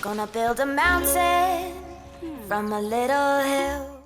Gonna build a mountain from a little hill.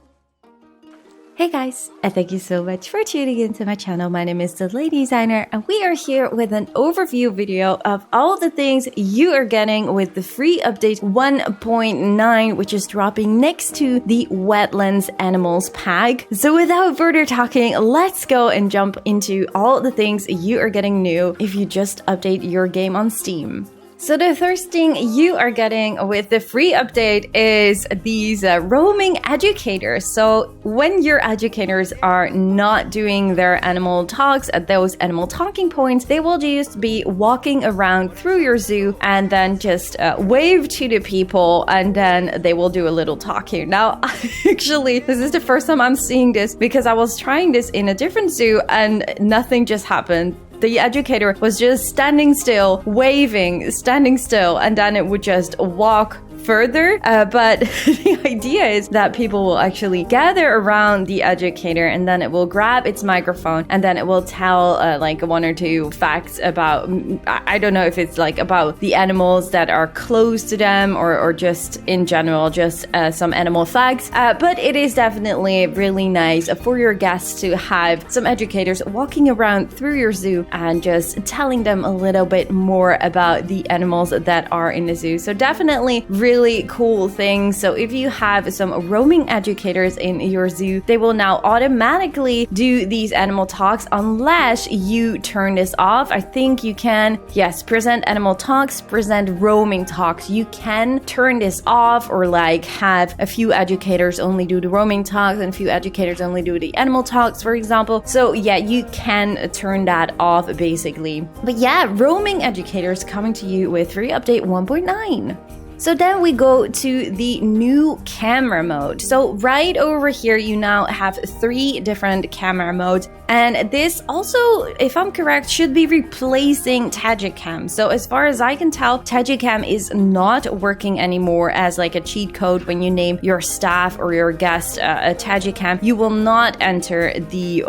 Hey guys, and thank you so much for tuning into my channel. My name is The Lady Designer, and we are here with an overview video of all the things you are getting with the free update 1.9, which is dropping next to the Wetlands Animals pack. So without further talking, let's go and jump into all the things you are getting new if you just update your game on Steam. So the first thing you are getting with the free update is these roaming educators. So when your educators are not doing their animal talks at those animal talking points, they will just be walking around through your zoo and then just wave to the people, and then they will do a little talking. Now, actually, this is the first time I'm seeing this because I was trying this in a different zoo and nothing just happened. The educator was just standing still, waving, standing still, and then it would just walk further. But the idea is that people will actually gather around the educator, and then it will grab its microphone, and then it will tell like one or two facts about, I don't know if it's like about the animals that are close to them or just in general, just some animal facts. But it is definitely really nice for your guests to have some educators walking around through your zoo and just telling them a little bit more about the animals that are in the zoo. So definitely really cool thing. So if you have some roaming educators in your zoo, they will now automatically do these animal talks unless you turn this off. I think you can, yes, present animal talks, present roaming talks. You can turn this off, or like have a few educators only do the roaming talks and a few educators only do the animal talks, for example. So yeah, you can turn that off basically. But yeah, roaming educators coming to you with free update 1.9. So then we go to the new camera mode. So right over here, you now have 3 different camera modes. And this also, if I'm correct, should be replacing Tagicam. So as far as I can tell, Tagicam is not working anymore as like a cheat code. When you name your staff or your guest a Tagicam, you will not enter the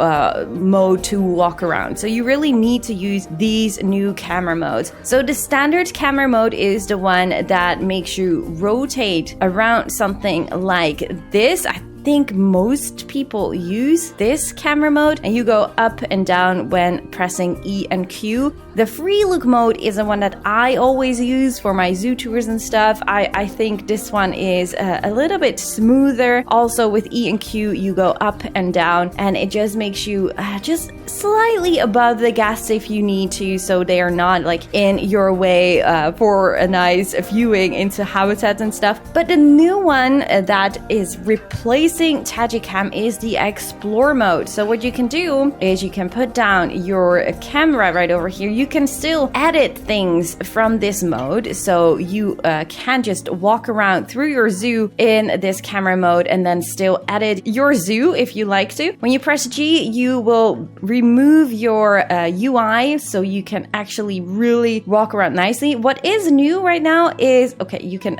mode to walk around. So you really need to use these new camera modes. So the standard camera mode is the one that makes you rotate around something like this. I think most people use this camera mode, and you go up and down when pressing E and Q. The free look mode is the one that I always use for my zoo tours and stuff. I think this one is a little bit smoother. Also with E and Q, you go up and down, and it just makes you just slightly above the guests if you need to, so they are not like in your way for a nice viewing into habitats and stuff. But the new one that is replacing Tagicam is the Explore mode. So what you can do is you can put down your camera right over here. You can still edit things from this mode. So you can just walk around through your zoo in this camera mode and then still edit your zoo if you like to. When you press G, you will remove your UI so you can actually really walk around nicely. What is new right now is, okay, you can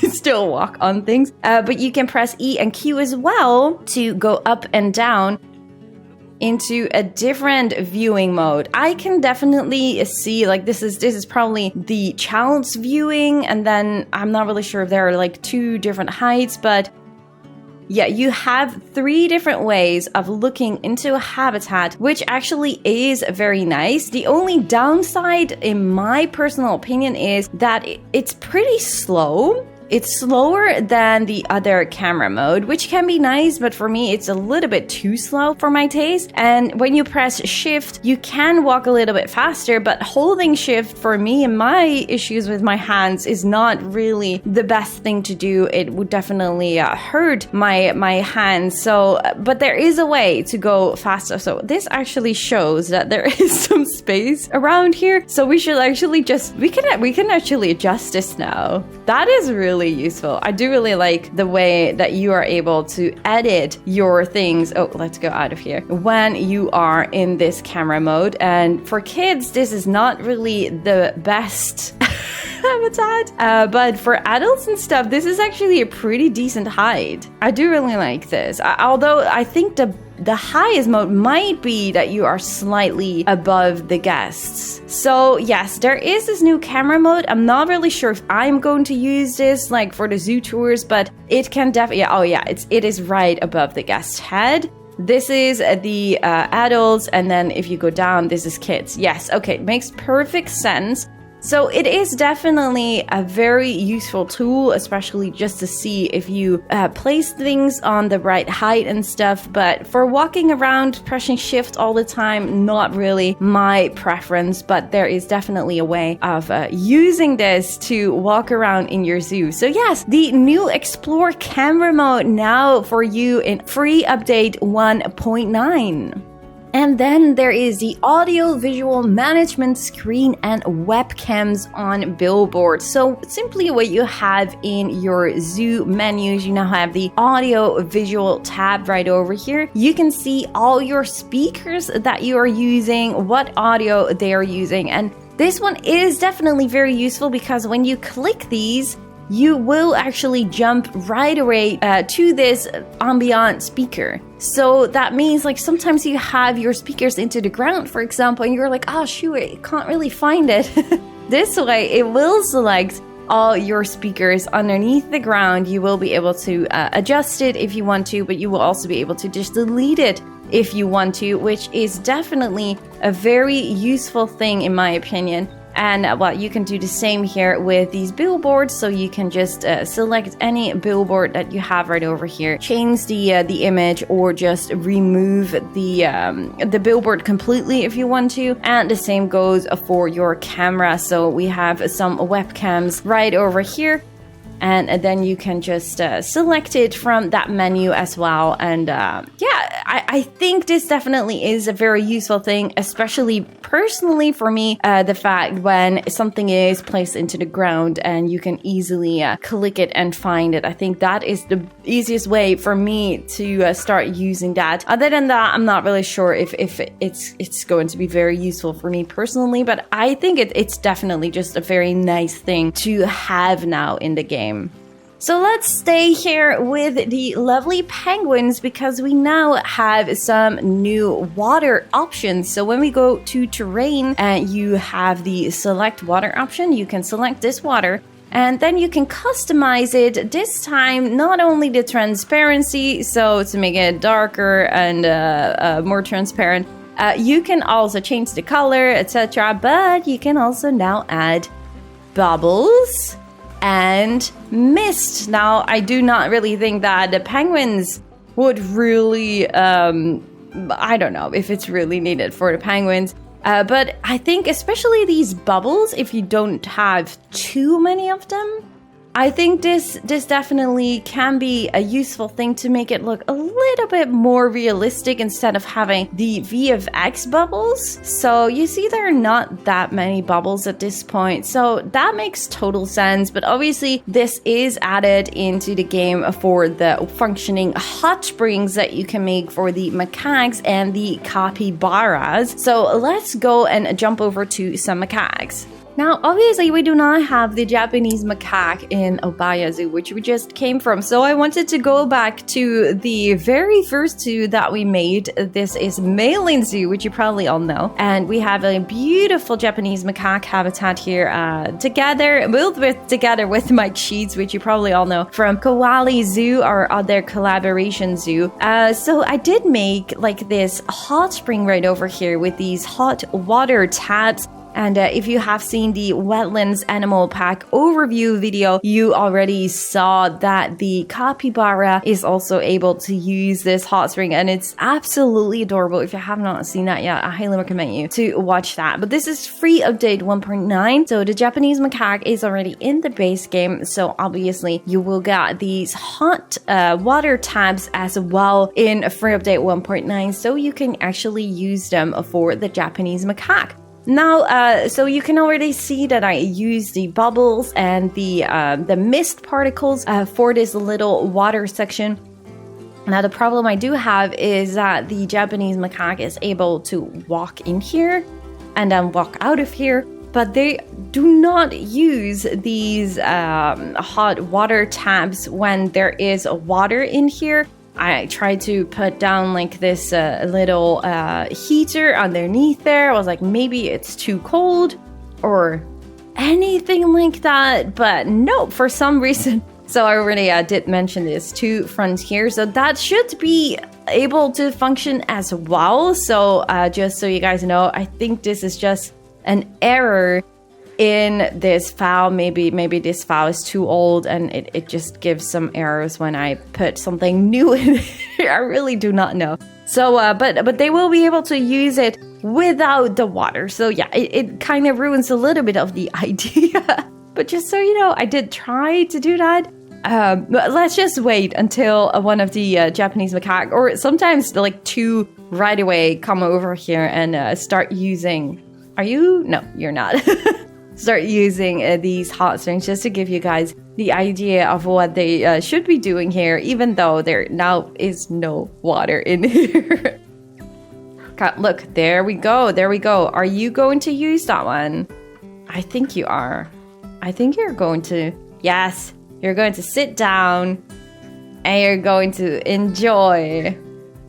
still walk on things, but you can press E and Q as well to go up and down into a different viewing mode. I can definitely see like this is probably the child's viewing, and then I'm not really sure if there are like 2 different heights, but yeah, you have 3 different ways of looking into a habitat, which actually is very nice. The only downside, in my personal opinion, is that it's pretty slow. It's slower than the other camera mode, which can be nice, but for me, it's a little bit too slow for my taste. And when you press shift, you can walk a little bit faster, but holding shift for me and my issues with my hands is not really the best thing to do. It would definitely hurt my hands. So, but there is a way to go faster. So this actually shows that there is some space around here. So we should actually we can actually adjust this now. That is really useful. I do really like the way that you are able to edit your things. Oh, let's go out of here. When you are in this camera mode. And for kids, this is not really the best habitat. But for adults and stuff, this is actually a pretty decent height. I do really like this. Although I think the highest mode might be that you are slightly above the guests. So yes, there is this new camera mode. I'm not really sure if I'm going to use this like for the zoo tours, but it can definitely, it is right above the guest head. This is the adults, and then if you go down, this is kids. Yes, okay, makes perfect sense. So it is definitely a very useful tool, especially just to see if you place things on the right height and stuff. But for walking around, pressing shift all the time, not really my preference. But there is definitely a way of using this to walk around in your zoo. So yes, the new Explore camera mode now for you in free update 1.9. And then there is the audio visual management screen and webcams on billboards. So simply what you have in your zoo menus, you now have the audio visual tab right over here. You can see all your speakers that you are using, what audio they are using. And this one is definitely very useful because when you click these, you will actually jump right away to this ambient speaker. So that means like sometimes you have your speakers into the ground, for example, and you're like, oh shoot, I can't really find it. This way it will select all your speakers underneath the ground. You will be able to adjust it if you want to, but you will also be able to just delete it if you want to, which is definitely a very useful thing in my opinion. And well, you can do the same here with these billboards. So you can just select any billboard that you have right over here, change the image, or just remove the billboard completely if you want to. And the same goes for your camera. So we have some webcams right over here. And then you can just select it from that menu as well. And I think this definitely is a very useful thing, especially personally for me, the fact when something is placed into the ground and you can easily click it and find it. I think that is the easiest way for me to start using that. Other than that, I'm not really sure if it's going to be very useful for me personally, but I think it's definitely just a very nice thing to have now in the game. So let's stay here with the lovely penguins because we now have some new water options. So when we go to terrain and you have the select water option, you can select this water and then you can customize it. This time, not only the transparency, so to make it darker and more transparent, you can also change the color, etc. But you can also now add bubbles and mist. Now, I do not really think that the penguins would really, I don't know if it's really needed for the penguins. But I think especially these bubbles, if you don't have too many of them, I think this definitely can be a useful thing to make it look a little bit more realistic instead of having the VFX bubbles. So you see there are not that many bubbles at this point. So that makes total sense. But obviously this is added into the game for the functioning hot springs that you can make for the macaques and the capybaras. So let's go and jump over to some macaques. Now, obviously, we do not have the Japanese macaque in Obaya Zoo, which we just came from. So I wanted to go back to the very first zoo that we made. This is Mailing Zoo, which you probably all know. And we have a beautiful Japanese macaque habitat here together with Mike Sheets, which you probably all know from Kawali Zoo, our other collaboration zoo. So I did make like this hot spring right over here with these hot water taps. And if you have seen the Wetlands Animal Pack overview video, you already saw that the capybara is also able to use this hot spring, and it's absolutely adorable. If you have not seen that yet, I highly recommend you to watch that. But this is free update 1.9, so the Japanese macaque is already in the base game, so obviously you will get these hot water tabs as well in free update 1.9, so you can actually use them for the Japanese macaque. Now, so you can already see that I use the bubbles and the mist particles for this little water section. Now, the problem I do have is that the Japanese macaque is able to walk in here and then walk out of here. but they do not use these hot water taps when there is water in here. I tried to put down like this little heater underneath there. I was like, maybe it's too cold or anything like that, but no, for some reason. So I already did mention this 2 fronts here, so that should be able to function as well. So just so you guys know, I think this is just an error in this file. Maybe this file is too old and it just gives some errors when I put something new in here. I really do not know. So but they will be able to use it without the water. So yeah, it kind of ruins a little bit of the idea. But just so you know, I did try to do that. But let's just wait until one of the Japanese macaque, or sometimes like 2 right away, come over here and start using. Are you? No, you're not. Start using these hot springs just to give you guys the idea of what they should be doing here, even though there now is no water in here. Look, there we go. There we go. Are you going to use that one? I think you are. I think you're going to. Yes, you're going to sit down and you're going to enjoy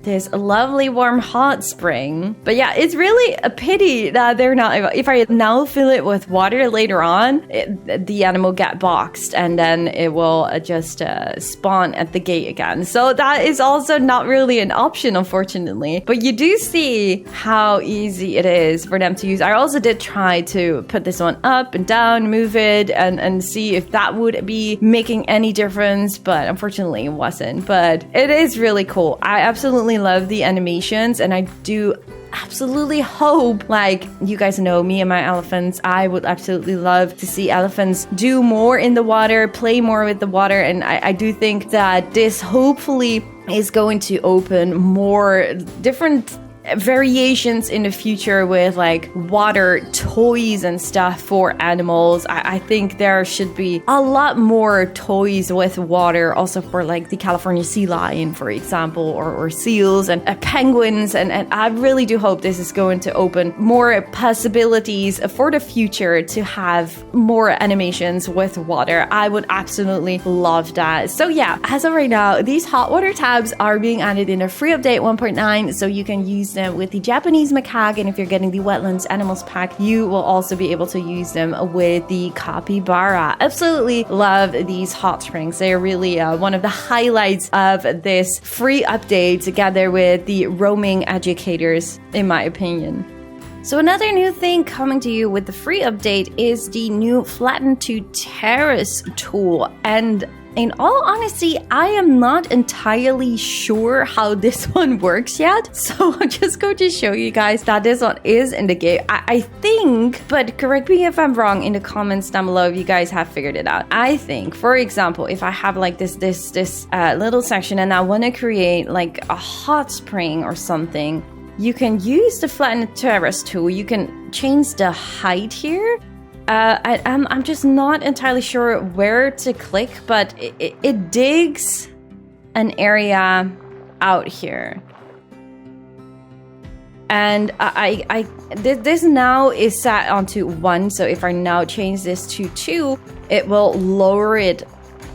this lovely warm hot spring. But yeah, it's really a pity that they're not. If I now fill it with water later on, the animal get boxed and then it will just spawn at the gate again. So that is also not really an option, unfortunately. But you do see how easy it is for them to use. I also did try to put this one up and down, move it, and see if that would be making any difference. But unfortunately, it wasn't. But it is really cool. I absolutely love the animations, and I do absolutely hope, like, you guys know me and my elephants, I would absolutely love to see elephants do more in the water, play more with the water, and I do think that this hopefully is going to open more different variations in the future with like water toys and stuff for animals. I think there should be a lot more toys with water, also for like the California sea lion, for example, or seals and penguins. And I really do hope this is going to open more possibilities for the future to have more animations with water. I would absolutely love that. So yeah, as of right now, these hot water tabs are being added in a free update 1.9, so you can use them with the Japanese macaque, and if you're getting the Wetlands Animals pack, you will also be able to use them with the capybara. Absolutely love these hot springs. They're really one of the highlights of this free update, together with the roaming educators, in my opinion. So another new thing coming to you with the free update is the new Flatten to Terrace tool. And in all honesty, I am not entirely sure how this one works yet. So I'm just going to show you guys that this one is in the game. I think, but correct me if I'm wrong in the comments down below if you guys have figured it out. I think, for example, if I have like this little section and I want to create like a hot spring or something, you can use the Flatten Terrace tool. You can change the height here. I'm just not entirely sure where to click, but it digs an area out here. And this now is set onto 1, so if I now change this to 2, it will lower it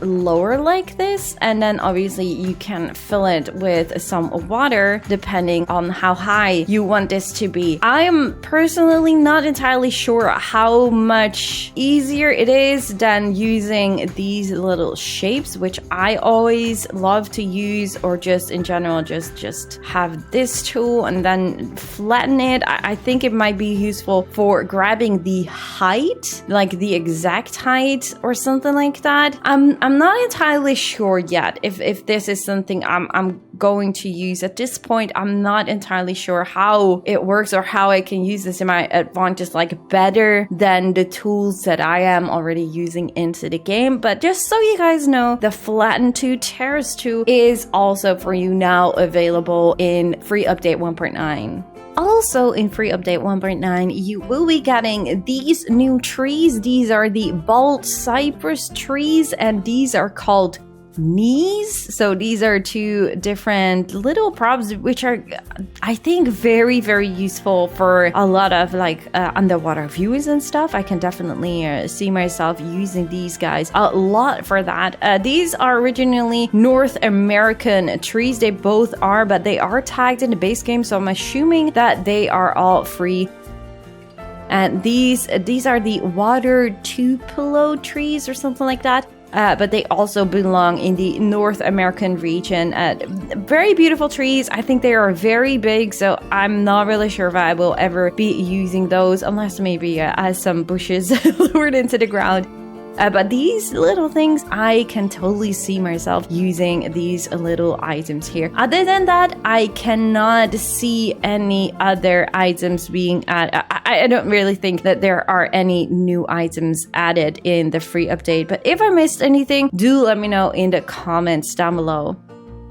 lower like this, and then obviously you can fill it with some water depending on how high you want this to be. I am personally not entirely sure how much easier it is than using these little shapes, which I always love to use, or just in general just have this tool and then flatten it. I think it might be useful for grabbing the height, like the exact height or something like that. I'm not entirely sure yet if this is something I'm going to use. At this point, I'm not entirely sure how it works or how I can use this in my advantage, like better than the tools that I am already using into the game. But just so you guys know, the Flatten to Terrace tool is also for you now available in free update 1.9. Also in free update 1.9, you will be getting these new trees. These are the bald cypress trees, and these are called knees. So these are two different little props which are, I think, very, very useful for a lot of like underwater views and stuff. I can definitely see myself using these guys a lot for that. These are originally North American trees. They both are, but they are tagged in the base game, so I'm assuming that they are all free. And these are the water tupelo trees or something like that. But they also belong in the North American region. Very beautiful trees. I think they are very big, so I'm not really sure if I will ever be using those, unless maybe as some bushes lured into the ground. But these little things, I can totally see myself using these little items here. Other than that, I cannot see any other items being added. I don't really think that there are any new items added in the free update. But if I missed anything, do let me know in the comments down below.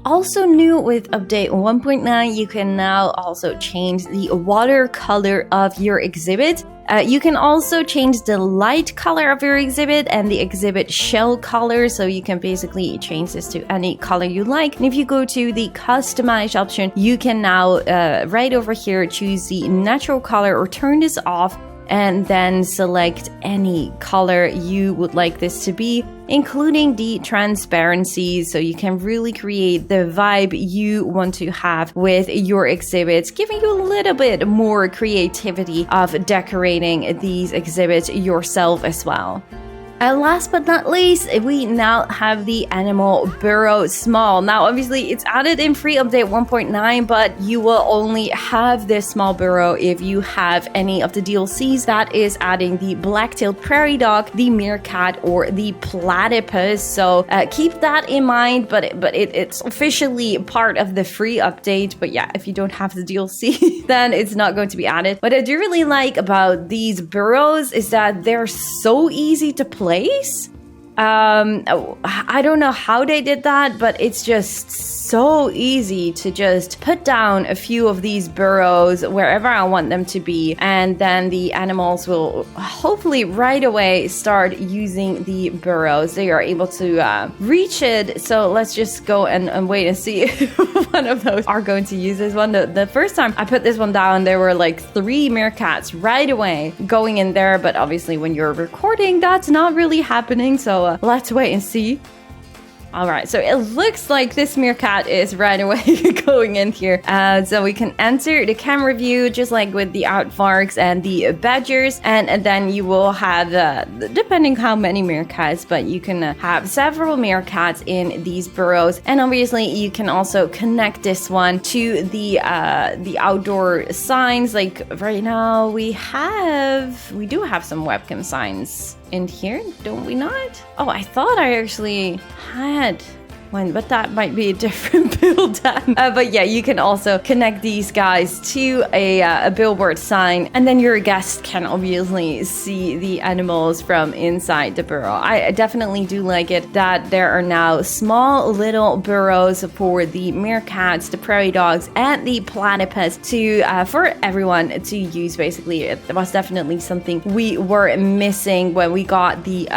Also new with update 1.9, you can now also change the watercolor of your exhibit. You can also change the light color of your exhibit and the exhibit shell color, so you can basically change this to any color you like. And if you go to the customize option, you can now right over here choose the natural color or turn this off, and then select any color you would like this to be, including the transparency, so you can really create the vibe you want to have with your exhibits, giving you a little bit more creativity of decorating these exhibits yourself as well. And last but not least, we now have the animal burrow small. Now, obviously, it's added in free update 1.9, but you will only have this small burrow if you have any of the DLCs. That is adding the black-tailed prairie dog, the meerkat, or the platypus. So keep that in mind, but it's officially part of the free update. But yeah, if you don't have the DLC, then it's not going to be added. What I do really like about these burrows is that they're so easy to place. I don't know how they did that, but it's just so easy to just put down a few of these burrows wherever I want them to be, and then the animals will hopefully right away start using the burrows. They are able to reach it, so let's just go and wait and see if one of those are going to use this one. The first time I put this one down, there were like 3 meerkats right away going in there, but obviously when you're recording, that's not really happening, so let's wait and see. All right, so it looks like this meerkat is right away going in here. So we can enter the camera view just like with the aardvarks and the badgers, and then you will have, depending how many meerkats, but you can have several meerkats in these burrows. And obviously you can also connect this one to the outdoor signs. Like right now we do have some webcam signs in here, don't we not? Oh, I thought I actually had one, but that might be a different build. But yeah, you can also connect these guys to a billboard sign, and then your guest can obviously see the animals from inside the burrow. I definitely do like it that there are now small little burrows for the meerkats, the prairie dogs, and the platypus for everyone to use. Basically, it was definitely something we were missing when we got the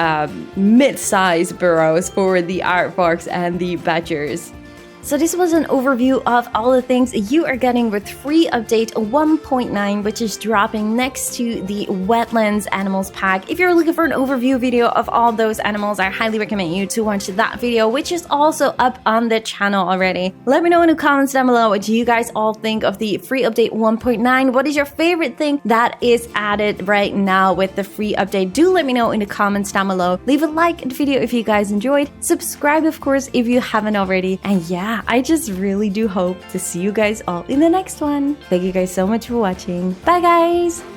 mid-size burrows for the aardvarks and the badgers. So this was an overview of all the things you are getting with free update 1.9, which is dropping next to the wetlands animals pack. If you're looking for an overview video of all those animals, I highly recommend you to watch that video, which is also up on the channel already. Let me know in the comments down below, what do you guys all think of the free update 1.9? What is your favorite thing that is added right now with the free update? Do let me know in the comments down below. Leave a like in the video if you guys enjoyed. Subscribe, of course, if you haven't already. And yeah, I just really do hope to see you guys all in the next one. Thank you guys so much for watching. Bye guys!